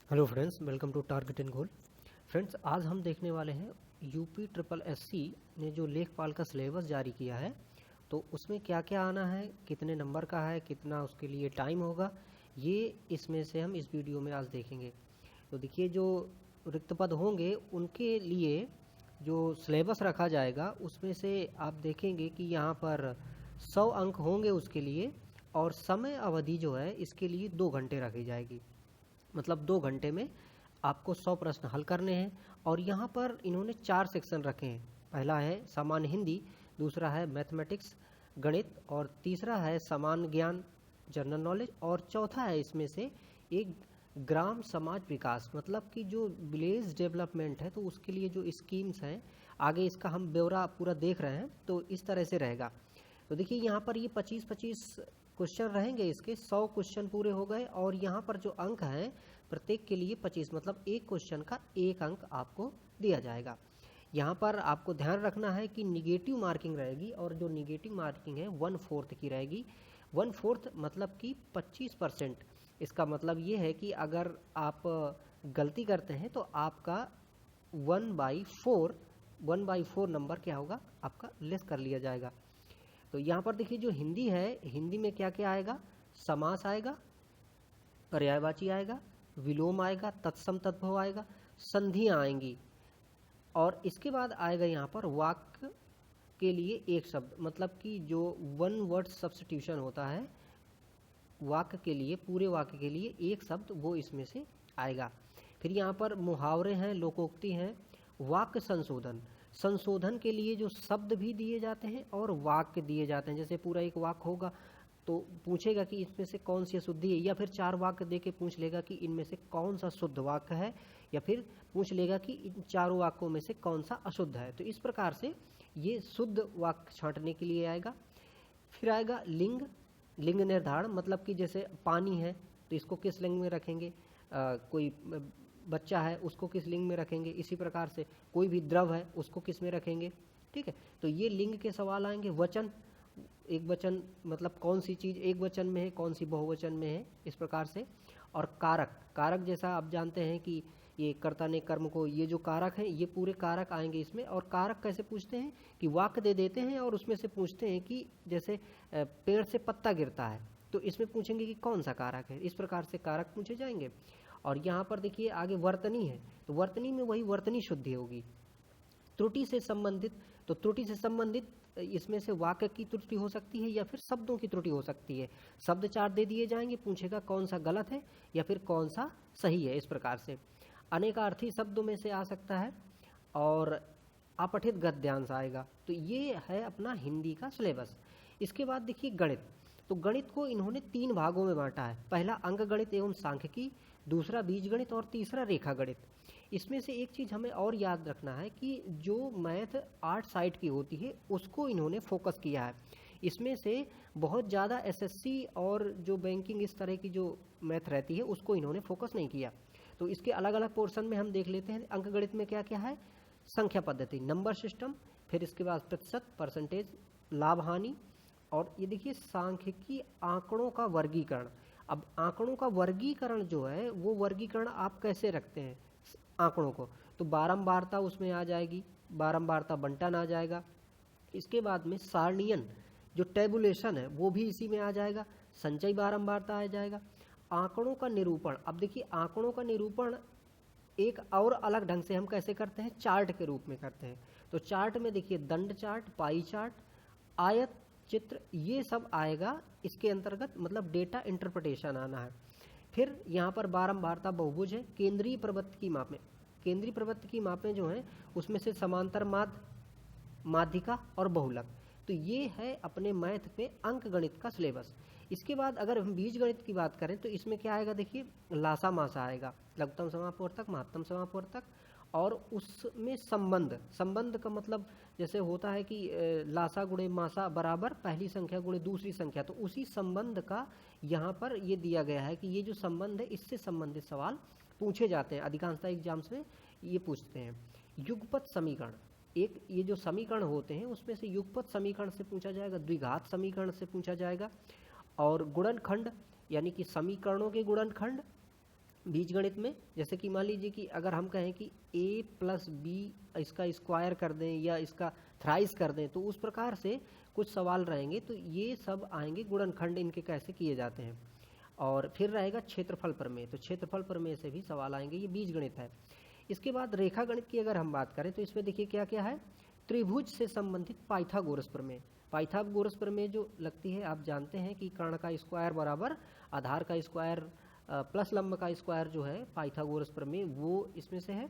Hello friends, welcome to Target and Goal. Friends, आज हम देखने वाले हैं यूपी ट्रिपल एससी ने जो लेखपाल का सिलेबस जारी किया है, तो उसमें क्या क्या आना है, कितने नंबर का है, कितना उसके लिए टाइम होगा, ये इसमें से हम इस वीडियो में आज देखेंगे। तो देखिए, जो रिक्त पद होंगे उनके लिए जो सिलेबस रखा जाएगा उसमें से आप देखेंगे कि यहाँ पर 100 अंक होंगे उसके लिए, और समय अवधि जो है इसके लिए 2 घंटे रखी जाएगी। मतलब 2 घंटे में आपको 100 प्रश्न हल करने हैं। और यहाँ पर इन्होंने 4 सेक्शन रखे हैं। पहला है सामान्य हिंदी, दूसरा है मैथमेटिक्स गणित, और तीसरा है सामान्य ज्ञान जनरल नॉलेज, और चौथा है इसमें से एक ग्राम समाज विकास, मतलब कि जो विलेज डेवलपमेंट है, तो उसके लिए जो स्कीम्स हैं, आगे इसका हम ब्यौरा पूरा देख रहे हैं, तो इस तरह से रहेगा। तो देखिए, यहाँ पर ये 25-25 क्वेश्चन रहेंगे, इसके 100 क्वेश्चन पूरे हो गए, और यहाँ पर जो अंक हैं प्रत्येक के लिए 25, मतलब एक क्वेश्चन का 1 अंक आपको दिया जाएगा। यहाँ पर आपको ध्यान रखना है कि निगेटिव मार्किंग रहेगी, और जो निगेटिव मार्किंग है 1/4 की रहेगी। 1/4 मतलब कि 25%। इसका मतलब ये है कि अगर आप गलती करते हैं तो आपका 1/4 नंबर क्या होगा, आपका लेस कर लिया जाएगा। तो यहाँ पर देखिए, जो हिंदी है, हिंदी में क्या क्या आएगा, समास आएगा, पर्यायवाची आएगा, विलोम आएगा, तत्सम तद्भव आएगा, संधियाँ आएंगी, और इसके बाद आएगा यहाँ पर वाक्य के लिए एक शब्द, मतलब कि जो 1 वर्ड सब्स्टिट्यूशन होता है वाक्य के लिए, पूरे वाक्य के लिए एक शब्द, वो इसमें से आएगा। फिर यहाँ पर मुहावरे हैं, लोकोक्ति हैं, वाक्य संशोधन, संशोधन के लिए जो शब्द भी दिए जाते हैं और वाक्य दिए जाते हैं। जैसे पूरा एक वाक्य होगा तो पूछेगा कि इसमें से कौन सी अशुद्धि है, या फिर 4 वाक्य दे के पूछ लेगा कि इनमें से कौन सा शुद्ध वाक्य है, या फिर पूछ लेगा कि इन चारों वाक्यों में से कौन सा अशुद्ध है। तो इस प्रकार से ये शुद्ध वाक्य छांटने के लिए आएगा। फिर आएगा लिंग, लिंग निर्धारण, मतलब कि जैसे पानी है तो इसको किस लिंग में रखेंगे, कोई बच्चा है उसको किस लिंग में रखेंगे, इसी प्रकार से कोई भी द्रव है उसको किस में रखेंगे। ठीक है, तो ये लिंग के सवाल आएंगे। वचन, एक वचन मतलब कौन सी चीज़ एक वचन में है, कौन सी बहुवचन में है, इस प्रकार से। और कारक, कारक जैसा आप जानते हैं कि ये कर्ता ने कर्म को, ये जो कारक हैं ये पूरे कारक आएंगे इसमें। और कारक कैसे पूछते हैं कि वाक्य दे देते हैं और उसमें से पूछते हैं कि जैसे पेड़ से पत्ता गिरता है तो इसमें पूछेंगे कि कौन सा कारक है, इस प्रकार से कारक पूछे जाएंगे। और यहाँ पर देखिए आगे वर्तनी है, तो वर्तनी में वही वर्तनी शुद्धि होगी। त्रुटि से संबंधित, तो त्रुटि से संबंधित इसमें से वाक्य की त्रुटि हो सकती है या फिर शब्दों की त्रुटि हो सकती है। शब्द 4 दे दिए जाएंगे, पूछेगा कौन सा गलत है या फिर कौन सा सही है, इस प्रकार से। अनेकार्थी शब्दों में से आ सकता है, और अपठित गद्यांश आएगा। तो ये है अपना हिंदी का सिलेबस। इसके बाद देखिए गणित, तो गणित को इन्होंने 3 भागों में बांटा है। पहला अंक गणित एवं सांख्यिकी, दूसरा बीज गणित, और तीसरा रेखा गणित। इसमें से एक चीज़ हमें और याद रखना है कि जो मैथ 8 साइड की होती है उसको इन्होंने फोकस किया है। इसमें से बहुत ज़्यादा एसएससी और जो बैंकिंग इस तरह की जो मैथ रहती है उसको इन्होंने फोकस नहीं किया। तो इसके अलग अलग पोर्शन में हम देख लेते हैं। अंक गणित में क्या क्या है, संख्या पद्धति, नंबर सिस्टम, फिर इसके बाद प्रतिशत, परसेंटेज, लाभ हानि, और ये देखिए सांख्यिकी आंकड़ों का वर्गीकरण। अब आंकड़ों का वर्गीकरण जो है वो वर्गीकरण आप कैसे रखते हैं आंकड़ों को, तो बारंबारता उसमें आ जाएगी, बारंबारता बंटन आ जाएगा। इसके बाद में सारणीयन, जो टेबुलेशन है वो भी इसी में आ जाएगा, संचयी बारंबारता आ जाएगा। आंकड़ों का निरूपण, अब देखिए आंकड़ों का निरूपण एक और अलग ढंग से हम कैसे करते हैं, चार्ट के रूप में करते हैं। तो चार्ट में देखिए दंड चार्ट, पाई चार्ट, आयत चित्र, ये सब आएगा इसके अंतर्गत, मतलब डेटा इंटरप्रिटेशन आना है। फिर यहाँ पर बारंबारता बहुभुज है। केंद्रीय प्रवृत्ति की मापें, केंद्रीय प्रवृत्ति की मापें जो हैं उसमें से समांतर माध्य, माध्यिका और बहुलक। तो ये है अपने मैथ में अंक गणित का सिलेबस। इसके बाद अगर हम बीज गणित की बात करें तो इसमें क्या आएगा, देखिए लासा मासा आएगा, लघुत्तम समापवर्तक, महत्तम समापवर्तक, और उसमें संबंध, संबंध का मतलब जैसे होता है कि लासा गुणे मासा बराबर पहली संख्या गुणे दूसरी संख्या, तो उसी संबंध का यहाँ पर ये दिया गया है कि ये जो संबंध है इससे संबंधित सवाल पूछे जाते हैं, अधिकांशतः एग्जाम्स में ये पूछते हैं। युगपत समीकरण, एक ये जो समीकरण होते हैं उसमें से युगपत समीकरण से पूछा जाएगा, द्विघात समीकरण से पूछा जाएगा, और गुणनखंड यानी कि समीकरणों के गुणनखंड, बीजगणित में जैसे कि मान लीजिए कि अगर हम कहें कि a+b इसका स्क्वायर कर दें या इसका थ्राइस कर दें, तो उस प्रकार से कुछ सवाल रहेंगे। तो ये सब आएंगे, गुणनखंड इनके कैसे किए जाते हैं। और फिर रहेगा क्षेत्रफल प्रमेय, तो क्षेत्रफल प्रमेय से भी सवाल आएंगे, ये बीजगणित है। इसके बाद रेखा गणित की अगर हम बात करें तो इसमें देखिए क्या क्या है, त्रिभुज से संबंधित पाइथागोरस प्रमेय। पाइथागोरस प्रमेय जो लगती है, आप जानते हैं कि कर्ण का स्क्वायर बराबर आधार का स्क्वायर प्लस लंब का स्क्वायर जो है पाइथागोरस प्रमेय, वो इसमें से है।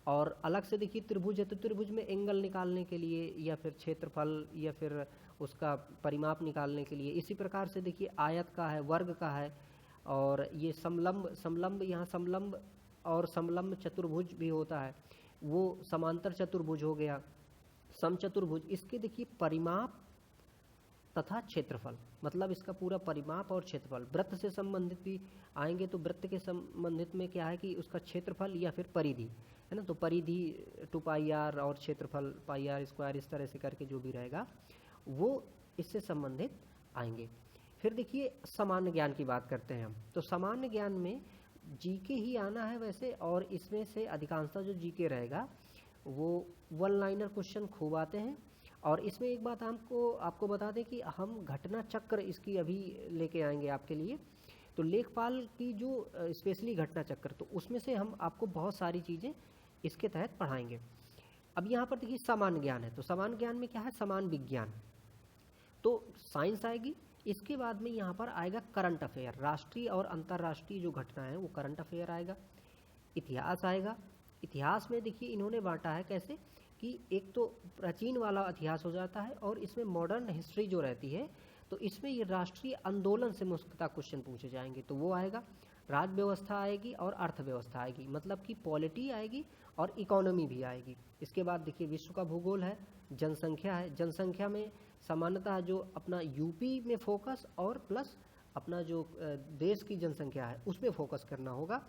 और अलग से देखिए त्रिभुज है, तो त्रिभुज में एंगल निकालने के लिए या फिर क्षेत्रफल या फिर उसका परिमाप निकालने के लिए। इसी प्रकार से देखिए आयत का है, वर्ग का है, और ये समलंब यहाँ समलंब और समलंब चतुर्भुज भी होता है, वो समांतर चतुर्भुज हो गया, समचतुर्भुज। इसके देखिए परिमाप तथा क्षेत्रफल, मतलब इसका पूरा परिमाप और क्षेत्रफल। वृत्त से संबंधित भी आएंगे, तो वृत्त के संबंधित में क्या है कि उसका क्षेत्रफल या फिर परिधि है ना, तो परिधि 2πr और क्षेत्रफल πr², इस तरह से करके जो भी रहेगा वो इससे संबंधित आएंगे। फिर देखिए सामान्य ज्ञान की बात करते हैं हम, तो सामान्य ज्ञान में जीके ही आना है वैसे, और इसमें से अधिकांशतः जो जीके रहेगा वो वन लाइनर क्वेश्चन खूब आते हैं। और इसमें एक बात आपको बता दें कि हम घटना चक्र इसकी अभी लेके आएंगे आपके लिए। तो लेखपाल की जो स्पेशली घटना चक्र, तो उसमें से हम आपको बहुत सारी चीज़ें इसके तहत पढ़ाएंगे। अब यहाँ पर देखिए सामान्य ज्ञान है, तो सामान्य ज्ञान में क्या है, समान विज्ञान, तो साइंस आएगी। इसके बाद में यहाँ पर आएगा करंट अफेयर, राष्ट्रीय और अंतर्राष्ट्रीय जो घटना है वो करंट अफेयर आएगा। इतिहास आएगा, इतिहास में देखिए इन्होंने बांटा है कैसे कि एक तो प्राचीन वाला इतिहास हो जाता है, और इसमें मॉडर्न हिस्ट्री जो रहती है, तो इसमें ये राष्ट्रीय आंदोलन से मुख्यतः क्वेश्चन पूछे जाएंगे, तो वो आएगा। राज्य व्यवस्था आएगी और अर्थव्यवस्था आएगी, मतलब कि पॉलिटी आएगी और इकोनॉमी भी आएगी। इसके बाद देखिए विश्व का भूगोल है, जनसंख्या है, जनसंख्या में सामान्यतः जो अपना यूपी में फोकस और प्लस अपना जो देश की जनसंख्या है उस पर फोकस करना होगा।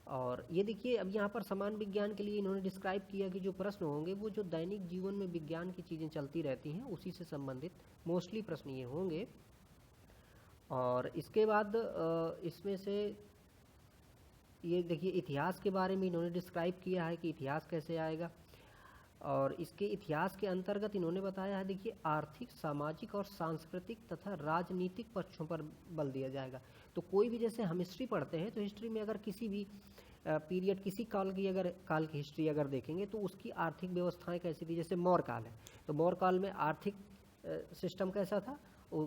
और ये देखिए अब यहाँ पर समान विज्ञान के लिए इन्होंने डिस्क्राइब किया कि जो प्रश्न होंगे वो जो दैनिक जीवन में विज्ञान की चीज़ें चलती रहती हैं उसी से संबंधित मोस्टली प्रश्न ये होंगे। और इसके बाद इसमें से ये देखिए इतिहास के बारे में इन्होंने डिस्क्राइब किया है कि इतिहास कैसे आएगा। और इसके इतिहास के अंतर्गत इन्होंने बताया है, देखिए आर्थिक, सामाजिक और सांस्कृतिक तथा राजनीतिक पक्षों पर बल दिया जाएगा। तो कोई भी, जैसे हम हिस्ट्री पढ़ते हैं, तो हिस्ट्री में अगर किसी भी पीरियड, किसी काल की हिस्ट्री अगर देखेंगे तो उसकी आर्थिक व्यवस्थाएं कैसी थी। जैसे मौर्य काल है, तो मौर्य काल में आर्थिक सिस्टम कैसा था,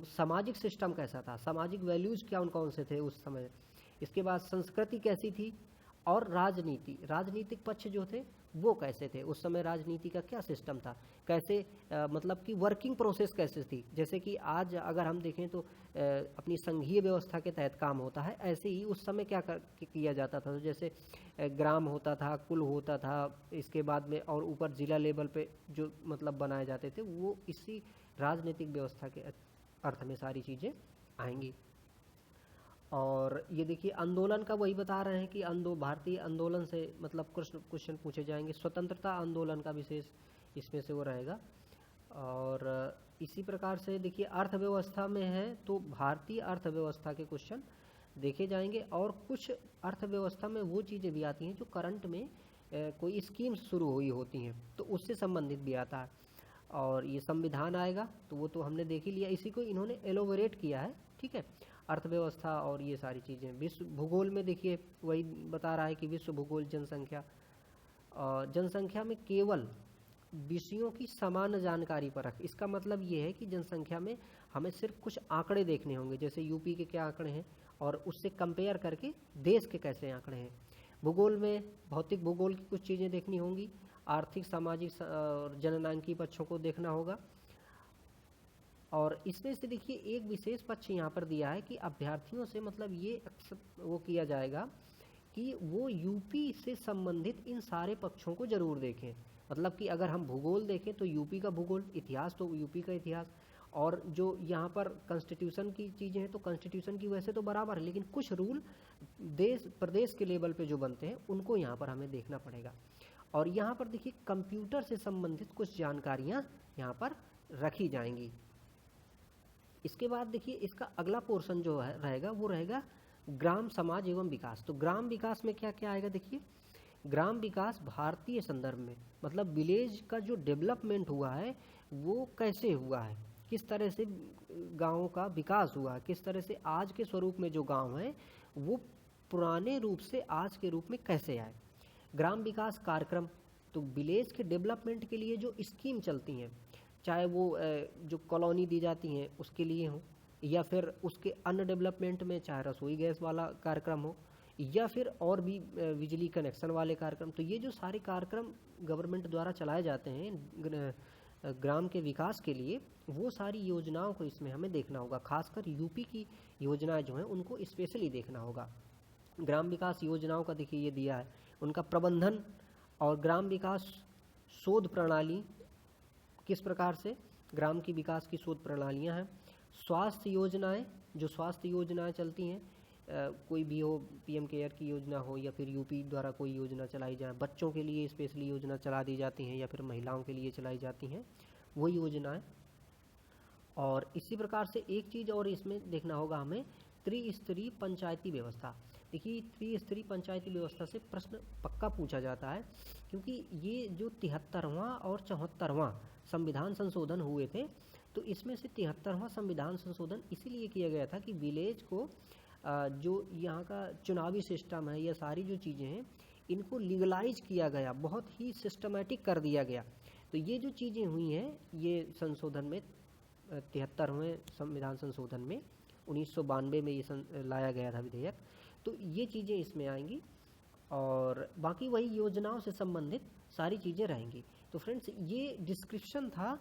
सामाजिक सिस्टम कैसा था, सामाजिक वैल्यूज़ कौन कौन से थे उस समय। इसके बाद संस्कृति कैसी थी, और राजनीतिक पक्ष जो थे वो कैसे थे उस समय, राजनीति का क्या सिस्टम था, कैसे मतलब कि वर्किंग प्रोसेस कैसे थी। जैसे कि आज अगर हम देखें तो अपनी संघीय व्यवस्था के तहत काम होता है, ऐसे ही उस समय क्या किया जाता था। तो जैसे ग्राम होता था, कुल होता था, इसके बाद में और ऊपर जिला लेवल पे जो मतलब बनाए जाते थे, वो इसी राजनीतिक व्यवस्था के अर्थ में सारी चीज़ें आएंगी। और ये देखिए आंदोलन का वही बता रहे हैं कि भारतीय आंदोलन से मतलब क्वेश्चन पूछे जाएंगे। स्वतंत्रता आंदोलन का विशेष इसमें से वो रहेगा। और इसी प्रकार से देखिए अर्थव्यवस्था में है तो भारतीय अर्थव्यवस्था के क्वेश्चन देखे जाएंगे। और कुछ अर्थव्यवस्था में वो चीज़ें भी आती हैं जो करंट में कोई स्कीम शुरू हुई होती हैं, तो उससे संबंधित भी आता है। और ये संविधान आएगा, तो वो तो हमने देख ही लिया, इसी को इन्होंने एलोबरेट किया है, ठीक है, अर्थव्यवस्था और ये सारी चीज़ें। विश्व भूगोल में देखिए वही बता रहा है कि विश्व भूगोल, जनसंख्या, जनसंख्या में केवल विषयों की समान जानकारी परख। इसका मतलब ये है कि जनसंख्या में हमें सिर्फ कुछ आंकड़े देखने होंगे, जैसे यूपी के क्या आंकड़े हैं और उससे कंपेयर करके देश के कैसे आंकड़े हैं। भूगोल में भौतिक भूगोल की कुछ चीज़ें देखनी होंगी, आर्थिक, सामाजिक और जननांकीय पक्षों को देखना होगा। और इसमें से देखिए एक विशेष पक्ष यहाँ पर दिया है कि अभ्यर्थियों से मतलब ये अक्सर वो किया जाएगा कि वो यूपी से संबंधित इन सारे पक्षों को जरूर देखें। मतलब कि अगर हम भूगोल देखें तो यूपी का भूगोल, इतिहास तो यूपी का इतिहास, और जो यहाँ पर कॉन्स्टिट्यूशन की चीज़ें हैं तो कॉन्स्टिट्यूशन की वैसे तो बराबर है, लेकिन कुछ रूल देश प्रदेश के लेवल पे जो बनते हैं उनको यहाँ पर हमें देखना पड़ेगा। और यहाँ पर देखिए कंप्यूटर से संबंधित कुछ जानकारियाँ यहाँ पर रखी जाएंगी। इसके बाद देखिए इसका अगला पोर्शन जो है रहेगा वो रहेगा ग्राम समाज एवं विकास। तो ग्राम विकास में क्या क्या आएगा देखिए, ग्राम विकास भारतीय संदर्भ में, मतलब विलेज का जो डेवलपमेंट हुआ है वो कैसे हुआ है, किस तरह से गाँव का विकास हुआ, किस तरह से आज के स्वरूप में जो गांव है वो पुराने रूप से आज के रूप में कैसे आए। ग्राम विकास कार्यक्रम, तो विलेज के डेवलपमेंट के लिए जो स्कीम चलती हैं, चाहे वो जो कॉलोनी दी जाती हैं उसके लिए हो, या फिर उसके अन्य डेवलपमेंट में चाहे रसोई गैस वाला कार्यक्रम हो, या फिर और भी बिजली कनेक्शन वाले कार्यक्रम। तो ये जो सारे कार्यक्रम गवर्नमेंट द्वारा चलाए जाते हैं ग्राम के विकास के लिए, वो सारी योजनाओं को इसमें हमें देखना होगा। खासकर यूपी की योजनाएं जो हैं उनको स्पेशली देखना होगा। ग्राम विकास योजनाओं का देखिए ये दिया है, उनका प्रबंधन और ग्राम विकास शोध प्रणाली, किस प्रकार से ग्राम की विकास की शोध प्रणालियां हैं। स्वास्थ्य योजनाएं, जो स्वास्थ्य योजनाएं चलती हैं, कोई भी हो, पीएम केयर की योजना हो या फिर यूपी द्वारा कोई योजना चलाई जाए, बच्चों के लिए स्पेशली योजना चला दी जाती हैं या फिर महिलाओं के लिए चलाई जाती हैं वो योजनाएं। और इसी प्रकार से एक चीज़ और इसमें देखना होगा हमें, त्रिस्तरीय पंचायती व्यवस्था। देखिए त्रिस्तरीय पंचायती व्यवस्था से प्रश्न पक्का पूछा जाता है, क्योंकि ये जो 73वां और 74वां संविधान संशोधन हुए थे, तो इसमें से 73वां संविधान संशोधन इसीलिए किया गया था कि विलेज को जो यहाँ का चुनावी सिस्टम है, ये सारी जो चीज़ें हैं इनको लीगलाइज किया गया, बहुत ही सिस्टमेटिक कर दिया गया। तो ये जो चीज़ें हुई हैं ये संशोधन में 73वें संविधान संशोधन में 1992 में ये लाया गया था विधेयक। तो ये चीज़ें इसमें आएंगी और बाकी वही योजनाओं से संबंधित सारी चीज़ें रहेंगी। तो फ्रेंड्स ये डिस्क्रिप्शन था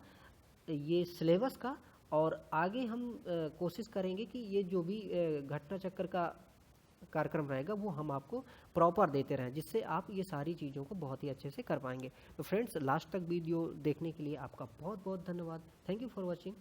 ये सिलेबस का, और आगे हम कोशिश करेंगे कि ये जो भी घटना चक्र का कार्यक्रम रहेगा वो हम आपको प्रॉपर देते रहें, जिससे आप ये सारी चीज़ों को बहुत ही अच्छे से कर पाएंगे। तो फ्रेंड्स लास्ट तक वीडियो देखने के लिए आपका बहुत बहुत धन्यवाद। Thank you for watching.